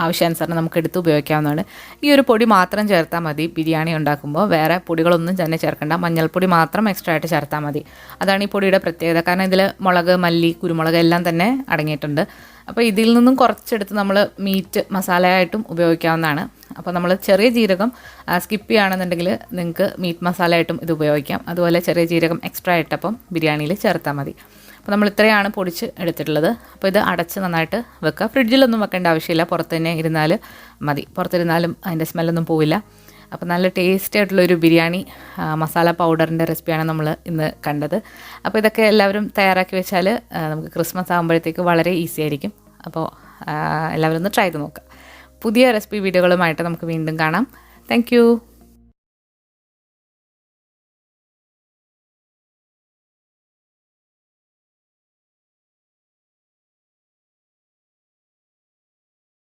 ആവശ്യാനുസരണം നമുക്ക് എടുത്ത് ഉപയോഗിക്കാവുന്നതാണ്. ഈ ഒരു പൊടി മാത്രം ചേർത്താൽ മതി ബിരിയാണി ഉണ്ടാക്കുമ്പോൾ. വേറെ പൊടികളൊന്നും തന്നെ ചേർക്കേണ്ട. മഞ്ഞൾപ്പൊടി മാത്രം എക്സ്ട്രാ ആയിട്ട് ചേർത്താൽ മതി. അതാണ് ഈ പൊടിയുടെ പ്രത്യേകത. കാരണം ഇതിൽ മുളക്, മല്ലി, കുരുമുളക് എല്ലാം തന്നെ അടങ്ങിയിട്ടുണ്ട്. അപ്പോൾ ഇതിൽ നിന്നും കുറച്ചെടുത്ത് നമ്മൾ മീറ്റ് മസാലയായിട്ടും ഉപയോഗിക്കാവുന്നതാണ്. അപ്പോൾ നമ്മൾ ചെറിയ ജീരകം സ്കിപ്പ് ചെയ്യുകയാണെന്നുണ്ടെങ്കിൽ നിങ്ങൾക്ക് മീറ്റ് മസാല ആയിട്ടും ഇത് ഉപയോഗിക്കാം. അതുപോലെ ചെറിയ ജീരകം എക്സ്ട്രാ ആയിട്ടപ്പം ബിരിയാണിയിൽ ചേർത്താൽ മതി. അപ്പോൾ നമ്മൾ ഇത്രയാണ് പൊടിച്ച് എടുത്തിട്ടുള്ളത്. അപ്പോൾ ഇത് അടച്ച് നന്നായിട്ട് വെക്കുക. ഫ്രിഡ്ജിലൊന്നും വെക്കേണ്ട ആവശ്യമില്ല, പുറത്ത് തന്നെ ഇരുന്നാൽ മതി. പുറത്തിരുന്നാലും അതിൻ്റെ സ്മെല്ലൊന്നും പോവില്ല. അപ്പോൾ നല്ല ടേസ്റ്റി ആയിട്ടുള്ളൊരു ബിരിയാണി മസാല പൗഡറിൻ്റെ റെസിപ്പിയാണ് നമ്മൾ ഇന്ന് കണ്ടത്. അപ്പോൾ ഇതൊക്കെ എല്ലാവരും തയ്യാറാക്കി വെച്ചാൽ നമുക്ക് ക്രിസ്മസ് ആകുമ്പോഴത്തേക്ക് വളരെ ഈസി ആയിരിക്കും. അപ്പോൾ എല്ലാവരും ഒന്ന് ട്രൈ ചെയ്ത് നോക്കുക. പുതിയ റെസിപ്പി വീഡിയോകളുമായിട്ട് നമുക്ക് വീണ്ടും കാണാം. താങ്ക്